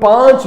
5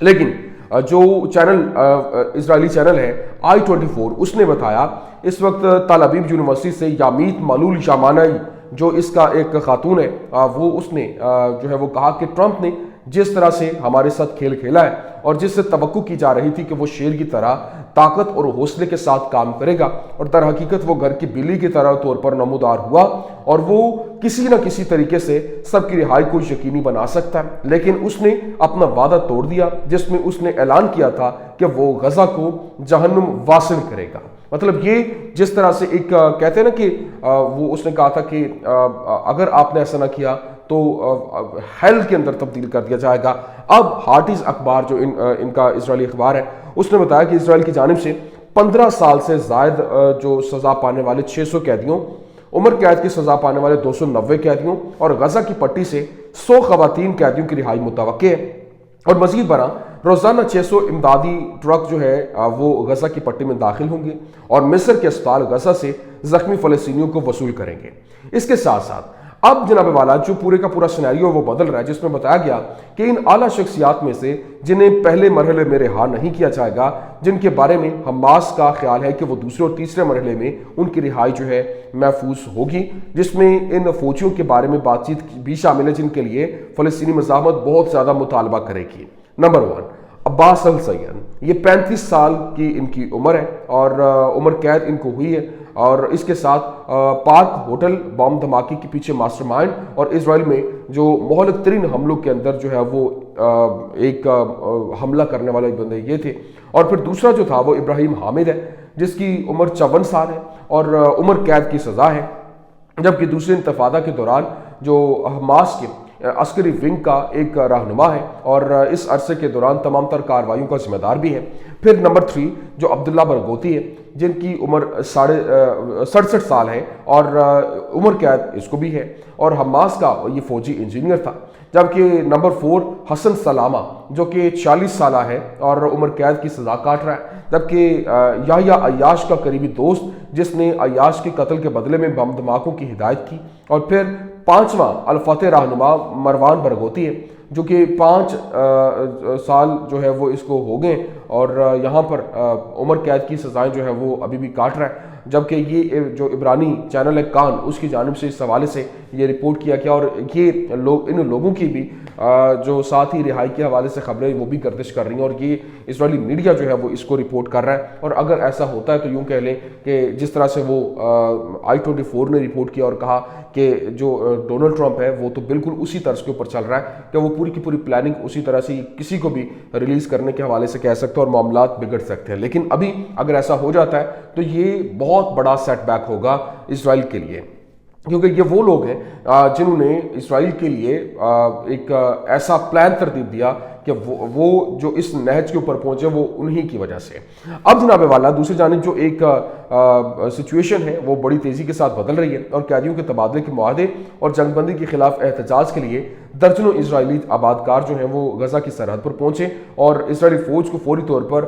لیکن جو چینل اسرائیلی چینل ہے I-24 اس نے بتایا اس وقت تل ابیب یونیورسٹی سے یامید مالول شامانائی جو اس کا ایک خاتون ہے وہ اس نے جو ہے وہ کہا کہ ٹرمپ نے جس طرح سے ہمارے ساتھ کھیل کھیلا ہے اور جس سے توقع کی جا رہی تھی کہ وہ شیر کی طرح طاقت اور حوصلے کے ساتھ کام کرے گا، اور در حقیقت وہ گھر کی بلی کی طرح طور پر نمودار ہوا اور وہ کسی نہ کسی طریقے سے سب کی رہائی کو یقینی بنا سکتا ہے، لیکن اس نے اپنا وعدہ توڑ دیا جس میں اس نے اعلان کیا تھا کہ وہ غزہ کو جہنم واصل کرے گا۔ مطلب یہ جس طرح سے ایک کہتے ہیں نا کہ وہ اس نے کہا تھا کہ اگر آپ نے ایسا نہ کیا تو ہیل کے اندر تبدیل کر دیا جائے گا۔ اب ہارٹیز اخبار جو ان کا اسرائیلی اخبار ہے اس نے بتایا کہ اسرائیل کی جانب سے 15 سال سے زائد جو سزا پانے والے 600 قیدیوں، عمر قید کی سزا پانے والے 290 قیدیوں اور غزہ کی پٹی سے 100 خواتین قیدیوں کی رہائی متوقع ہے، اور مزید برآں روزانہ 600 امدادی ٹرک جو ہے وہ غزہ کی پٹی میں داخل ہوں گے اور مصر کے اسپتال غزہ سے زخمی فلسطینیوں کو وصول کریں گے۔ اس کے ساتھ ساتھ اب جناب والا جو پورے کا پورا سینیریو وہ بدل رہا ہے، جس میں بتایا گیا کہ ان اعلیٰ شخصیات میں سے جنہیں پہلے مرحلے میں رہا نہیں کیا جائے گا، جن کے بارے میں حماس کا خیال ہے کہ وہ دوسرے اور تیسرے مرحلے میں ان کی رہائی جو ہے محفوظ ہوگی، جس میں ان فوجیوں کے بارے میں بات چیت بھی شامل ہے جن کے لیے فلسطینی مزاحمت بہت زیادہ مطالبہ کرے گی۔ نمبر 1 عباس السید، یہ 35 سال کی ان کی عمر ہے اور عمر قید ان کو ہوئی ہے، اور اس کے ساتھ پارک ہوٹل بام دھماکے کے پیچھے ماسٹر مائنڈ اور اسرائیل میں جو مہلک ترین حملوں کے اندر جو ہے وہ ایک حملہ کرنے والے بندے یہ تھے۔ اور پھر دوسرا جو تھا وہ ابراہیم حامد ہے جس کی عمر 54 سال ہے اور عمر قید کی سزا ہے، جبکہ دوسرے انتفاضہ کے دوران جو حماس کے عسکری ونگ کا ایک رہنما ہے اور اس عرصے کے دوران تمام تر کارروائیوں کا ذمہ دار بھی ہے۔ پھر نمبر 3 جو عبداللہ برغوثی ہے جن کی عمر 67 سال ہے اور عمر قید اس کو بھی ہے اور حماس کا یہ فوجی انجینئر تھا۔ جبکہ نمبر 4 حسن سلامہ جو کہ 40 سالہ ہے اور عمر قید کی سزا کاٹ رہا ہے، جبکہ یحییٰ عیاش کا قریبی دوست جس نے عیاش کے قتل کے بدلے میں بم دھماکوں کی ہدایت کی، اور پھر 5واں الفتح رہنما مروان برغوثی ہے جو کہ 5 سال جو ہے وہ اس کو ہو گئے اور یہاں پر عمر قید کی سزائیں جو ہے وہ ابھی بھی کاٹ رہا ہے۔ جبکہ یہ جو عبرانی چینل ہے کان اس کی جانب سے اس حوالے سے یہ رپورٹ کیا گیا، اور یہ لوگ ان لوگوں کی بھی جو ساتھ ہی رہائی کے حوالے سے خبریں وہ بھی گردش کر رہی ہیں، اور یہ اسرائیلی میڈیا جو ہے وہ اس کو رپورٹ کر رہا ہے۔ اور اگر ایسا ہوتا ہے تو یوں کہہ لیں کہ جس طرح سے وہ I-24 نے رپورٹ کیا اور کہا کہ جو ڈونلڈ ٹرمپ ہے وہ تو بالکل اسی طرز کے اوپر چل رہا ہے کہ وہ پوری کی پوری پلاننگ اسی طرح سے کسی کو بھی ریلیز کرنے کے حوالے سے کہہ سکتے ہیں اور معاملات بگڑ سکتے ہیں۔ لیکن ابھی اگر ایسا ہو جاتا ہے تو یہ بہت بڑا سیٹ بیک ہوگا اسرائیل کے لیے، کیونکہ یہ وہ لوگ ہیں جنہوں نے اسرائیل کے لیے ایک ایسا پلان ترتیب دیا کہ وہ جو اس نہج کے اوپر پہنچے وہ انہی کی وجہ سے۔ اب جناب والا دوسری جانب جو ایک سچویشن ہے وہ بڑی تیزی کے ساتھ بدل رہی ہے، اور قیدیوں کے تبادلے کے معاہدے اور جنگ بندی کے خلاف احتجاج کے لیے درجنوں اسرائیلی آبادکار جو ہیں وہ غزہ کی سرحد پر پہنچے، اور اسرائیلی فوج کو فوری طور پر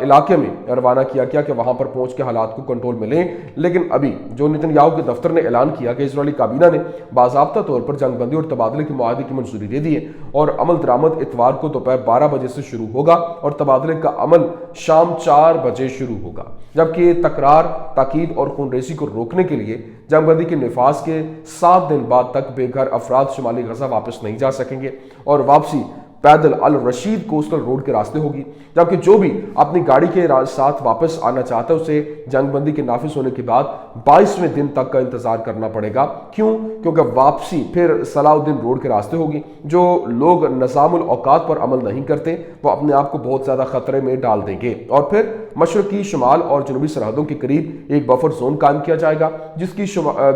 علاقے میں روانہ کیا گیا کہ وہاں پر پہنچ کے حالات کو کنٹرول میں لیں۔ لیکن ابھی جو نتن یاہو کے دفتر نے اعلان کیا کہ اسرائیلی کابینہ نے باضابطہ طور پر جنگ بندی اور تبادلے کے معاہدے کی منظوری دے دی ہے، اور عمل درآمد اتوار کو دوپہر 12 بجے سے شروع ہوگا اور تبادلے کا عمل شام 4 بجے شروع ہوگا، جبکہ تکرار، تاکید اور خون ریزی کو روکنے کے لیے جنگ بندی کے نفاذ کے 7 دن بعد تک بے گھر افراد شمالی غزہ واپس نہیں جا سکیں گے، اور واپسی پیدل الرشید کوسٹل روڈ کے راستے ہوگی، جبکہ جو بھی اپنی گاڑی کے ساتھ واپس آنا چاہتا ہے اسے جنگ بندی کے نافذ ہونے کے بعد 22ویں دن تک کا انتظار کرنا پڑے گا۔ کیوں؟ کیونکہ واپسی پھر صلاح الدین روڈ کے راستے ہوگی۔ جو لوگ نظام الاوقات پر عمل نہیں کرتے وہ اپنے آپ کو بہت زیادہ خطرے میں ڈال دیں گے، اور پھر مشرقی، شمال اور جنوبی سرحدوں کے قریب ایک بفر زون قائم کیا جائے گا جس کی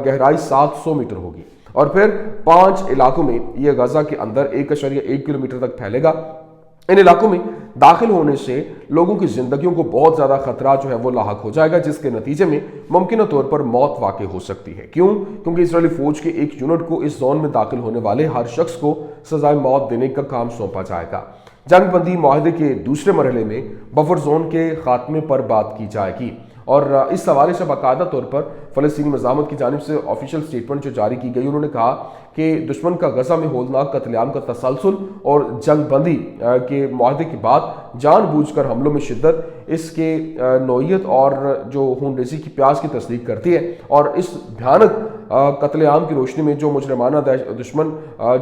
گہرائی 700 میٹر ہوگی، اور پھر 5 علاقوں میں یہ غزہ کے اندر 1.1 کلومیٹر تک پھیلے گا۔ ان علاقوں میں داخل ہونے سے لوگوں کی زندگیوں کو بہت زیادہ خطرہ جو ہے وہ لاحق ہو جائے گا، جس کے نتیجے میں ممکنہ طور پر موت واقع ہو سکتی ہے۔ کیوں؟ کیونکہ اسرائیلی فوج کے ایک یونٹ کو اس زون میں داخل ہونے والے ہر شخص کو سزائے موت دینے کا کام سونپا جائے گا۔ جنگ بندی معاہدے کے دوسرے مرحلے میں بفر زون کے خاتمے پر بات کی جائے گی، اور اس حوالے سے باقاعدہ طور پر فلسطینی مزاحمت کی جانب سے آفیشیل سٹیٹمنٹ جو جاری کی گئی، انہوں نے کہا کہ دشمن کا غزہ میں ہولناک قتل عام کا تسلسل اور جنگ بندی کے معاہدے کے بعد جان بوجھ کر حملوں میں شدت اس کے نوعیت اور جو خون ریزی کی پیاس کی تصدیق کرتی ہے، اور اس بھیانک قتل عام کی روشنی میں جو مجرمانہ دشمن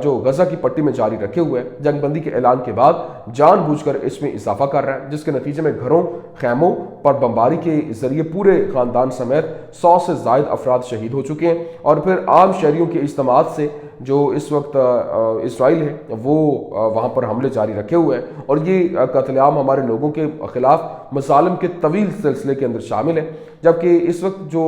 جو غزہ کی پٹی میں جاری رکھے ہوئے جنگ بندی کے اعلان کے بعد جان بوجھ کر اس میں اضافہ کر رہا ہے، جس کے نتیجے میں گھروں خیموں پر بمباری کے ذریعے پورے خاندان سمیت 100 سے زائد افراد شہید ہو چکے ہیں، اور پھر عام شہریوں کے اجتماعات سے جو اس وقت اسرائیل ہے وہ وہاں پر حملے جاری رکھے ہوئے ہیں، اور یہ قتل عام ہمارے لوگوں کے خلاف مظالم کے طویل سلسلے کے اندر شامل ہے، جبکہ اس وقت جو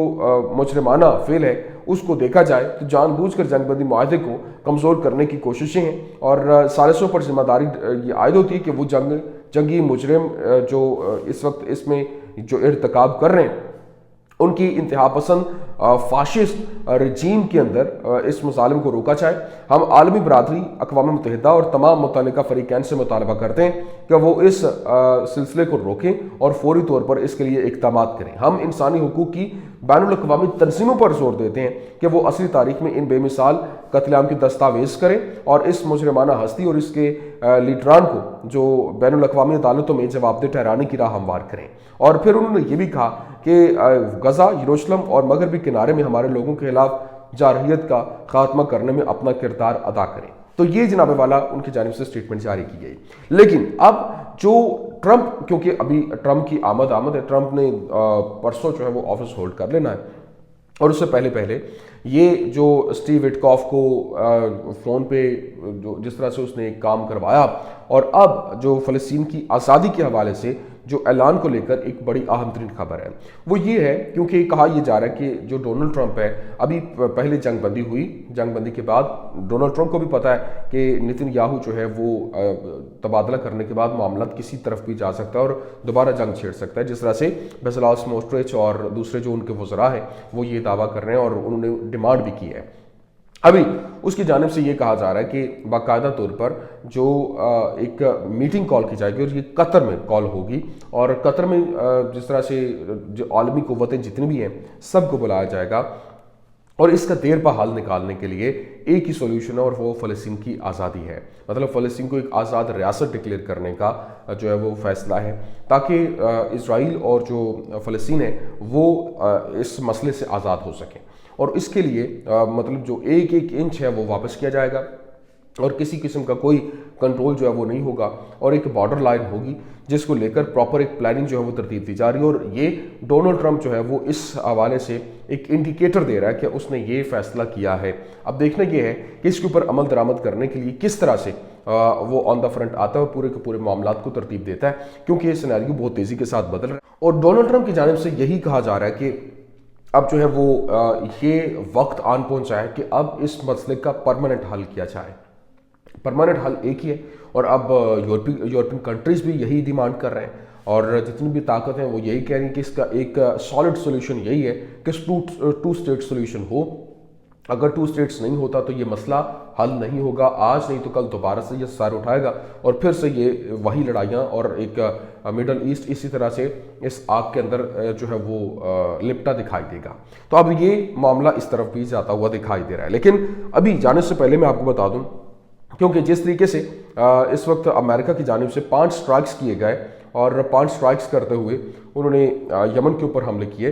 مجرمانہ فعل ہے اس کو دیکھا جائے تو جان بوجھ کر جنگ بندی معاہدے کو کمزور کرنے کی کوششیں ہیں، اور ثالثوں پر ذمہ داری یہ عائد ہوتی ہے کہ وہ جنگی مجرم جو اس وقت اس میں جو ارتکاب کر رہے ہیں ان کی انتہا پسند فاشسٹ رجیم کے اندر اس مظالم کو روکا جائے۔ ہم عالمی برادری، اقوام متحدہ اور تمام متعلقہ فریقین سے مطالبہ کرتے ہیں کہ وہ اس سلسلے کو روکیں اور فوری طور پر اس کے لیے اقدامات کریں۔ ہم انسانی حقوق کی بین الاقوامی تنظیموں پر زور دیتے ہیں کہ وہ عصری تاریخ میں ان بے مثال قتل عام کی دستاویز کریں اور اس مجرمانہ ہستی اور اس کے لیڈران کو جو بین الاقوامی عدالتوں میں جواب دہ ٹھہرانے کی راہ ہموار کریں۔ اور پھر انہوں نے یہ بھی کہا کہ غزہ، یروشلم اور مغربی کنارے میں ہمارے لوگوں کے خلاف جارحیت کا خاتمہ کرنے میں اپنا کردار ادا کریں۔ تو یہ جناب والا ان کی جانب سے سٹیٹمنٹ جاری کی گئی۔ لیکن اب جو ٹرمپ، کیونکہ ابھی ٹرمپ کی آمد ہے، ٹرمپ نے پرسوں جو ہے وہ آفس ہولڈ کر لینا ہے، اور اس سے پہلے یہ جو اسٹیو وٹکاف کو فون پہ جو جس طرح سے اس نے ایک کام کروایا، اور اب جو فلسطین کی آزادی کے حوالے سے جو اعلان کو لے کر ایک بڑی اہم ترین خبر ہے وہ یہ ہے، کیونکہ کہا یہ جا رہا ہے کہ جو ڈونلڈ ٹرمپ ہے، ابھی پہلے جنگ بندی ہوئی، جنگ بندی کے بعد ڈونلڈ ٹرمپ کو بھی پتا ہے کہ نتن یاہو جو ہے وہ تبادلہ کرنے کے بعد معاملات کسی طرف بھی جا سکتا ہے اور دوبارہ جنگ چھیڑ سکتا ہے، جس طرح سے بیزل سموٹرچ اور دوسرے جو ان کے وزراء ہیں وہ یہ دعویٰ کر رہے ہیں اور انہوں نے ڈیمانڈ بھی کی ہے۔ ابھی اس کی جانب سے یہ کہا جا رہا ہے کہ باقاعدہ طور پر جو ایک میٹنگ کال کی جائے گی، اور یہ قطر میں کال ہوگی، اور قطر میں جس طرح سے جو عالمی قوتیں جتنی بھی ہیں سب کو بلایا جائے گا، اور اس کا دیر پا حل نکالنے کے لیے ایک ہی سولوشن ہے، اور وہ فلسطین کی آزادی ہے۔ مطلب فلسطین کو ایک آزاد ریاست ڈکلیئر کرنے کا جو ہے وہ فیصلہ ہے، تاکہ اسرائیل اور جو فلسطین ہے وہ اس مسئلے سے آزاد ہو سکیں، اور اس کے لیے مطلب جو ایک انچ ہے وہ واپس کیا جائے گا، اور کسی قسم کا کوئی کنٹرول جو ہے وہ نہیں ہوگا، اور ایک بارڈر لائن ہوگی جس کو لے کر پراپر ایک پلاننگ جو ہے وہ ترتیب دی جا رہی ہے۔ اور یہ ڈونلڈ ٹرمپ جو ہے وہ اس حوالے سے ایک انڈیکیٹر دے رہا ہے کہ اس نے یہ فیصلہ کیا ہے۔ اب دیکھنا یہ ہے کہ اس کے اوپر عمل درآمد کرنے کے لیے کس طرح سے وہ آن دا فرنٹ آتا ہے اور پورے کے پورے معاملات کو ترتیب دیتا ہے، کیونکہ یہ سیناریو بہت تیزی کے ساتھ بدل رہا ہے، اور ڈونلڈ ٹرمپ کی جانب سے یہی کہا جا رہا ہے کہ اب جو ہے وہ یہ وقت آن پہنچا ہے کہ اب اس مسئلے کا پرماننٹ حل کیا جائے۔ پرماننٹ حل ایک ہی ہے، اور اب یورپین کنٹریز بھی یہی ڈیمانڈ کر رہے ہیں، اور جتنی بھی طاقت ہیں وہ یہی کہہ رہی ہیں کہ اس کا ایک سالڈ سولوشن یہی ہے کہ ٹو اسٹیٹ سولوشن ہو۔ اگر 2 اسٹیٹس نہیں ہوتا تو یہ مسئلہ حل نہیں ہوگا، آج نہیں تو کل دوبارہ سے یہ سر اٹھائے گا، اور پھر سے یہ وہی لڑائیاں اور ایک مڈل ایسٹ اسی طرح سے اس آگ کے اندر جو ہے وہ لپٹا دکھائی دے گا۔ تو اب یہ معاملہ اس طرف بھی جاتا ہوا دکھائی دے رہا ہے۔ لیکن ابھی جانے سے پہلے میں آپ کو بتا دوں، کیونکہ جس طریقے سے اس وقت امریکہ کی جانب سے 5 سٹرائکس کیے گئے، اور 5 سٹرائکس کرتے ہوئے انہوں نے یمن کے اوپر حملے کیے،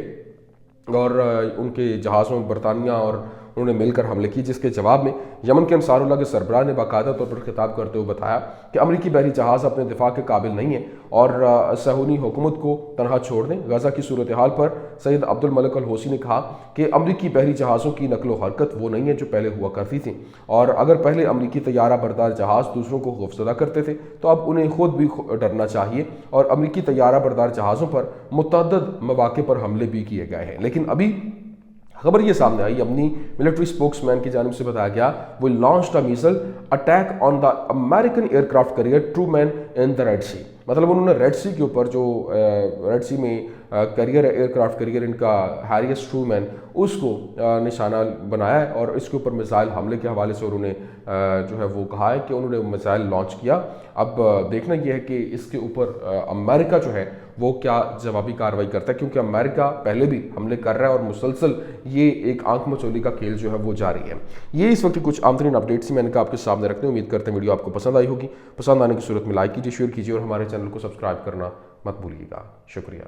اور ان کے جہازوں برطانیہ اور انہوں نے مل کر حملے کی، جس کے جواب میں یمن کے انصار اللہ کے سربراہ نے باقاعدہ طور پر خطاب کرتے ہوئے بتایا کہ امریکی بحری جہاز اپنے دفاع کے قابل نہیں ہیں، اور صہیونی حکومت کو تنہا چھوڑ دیں۔ غزہ کی صورتحال پر سید عبد الملک الحوثی نے کہا کہ امریکی بحری جہازوں کی نقل و حرکت وہ نہیں ہے جو پہلے ہوا کرتی تھی، اور اگر پہلے امریکی طیارہ بردار جہاز دوسروں کو خوفزدہ کرتے تھے تو اب انہیں خود بھی ڈرنا چاہیے، اور امریکی طیارہ بردار جہازوں پر متعدد مواقع پر حملے بھی کیے گئے ہیں۔ لیکن ابھی خبر یہ سامنے آئی، اپنی ملٹری اسپوکس مین کی جانب سے بتایا گیا we launched a missile attack on the American aircraft carrier Truman in the Red Sea۔ مطلب انہوں نے ریڈ سی کے اوپر جو ریڈ سی میں career year craft career in کا ہیری ایس ٹرومین اس کو نشانہ بنایا ہے اور اس کے اوپر میزائل حملے کے حوالے سے انہوں نے جو ہے وہ کہا ہے کہ انہوں نے میزائل لانچ کیا. اب دیکھنا یہ ہے کہ اس کے اوپر امریکہ جو ہے وہ کیا جوابی کارروائی کرتا ہے، کیونکہ امریکہ پہلے بھی حملے کر رہا ہے اور مسلسل یہ ایک آنکھ مچولی کا کھیل جو ہے وہ جاری ہے. یہ اس وقت کی کچھ عام ترین اپڈیٹس میں نے کہا آپ کے سامنے رکھتے ہیں. امید کرتے ہیں ویڈیو آپ کو پسند آئی ہوگی. پسند آنے کی صورت میں لائک کیجیے، شیئر کیجیے اور ہمارے چینل کو سبسکرائب کرنا مت بھولیے گا. شکریہ.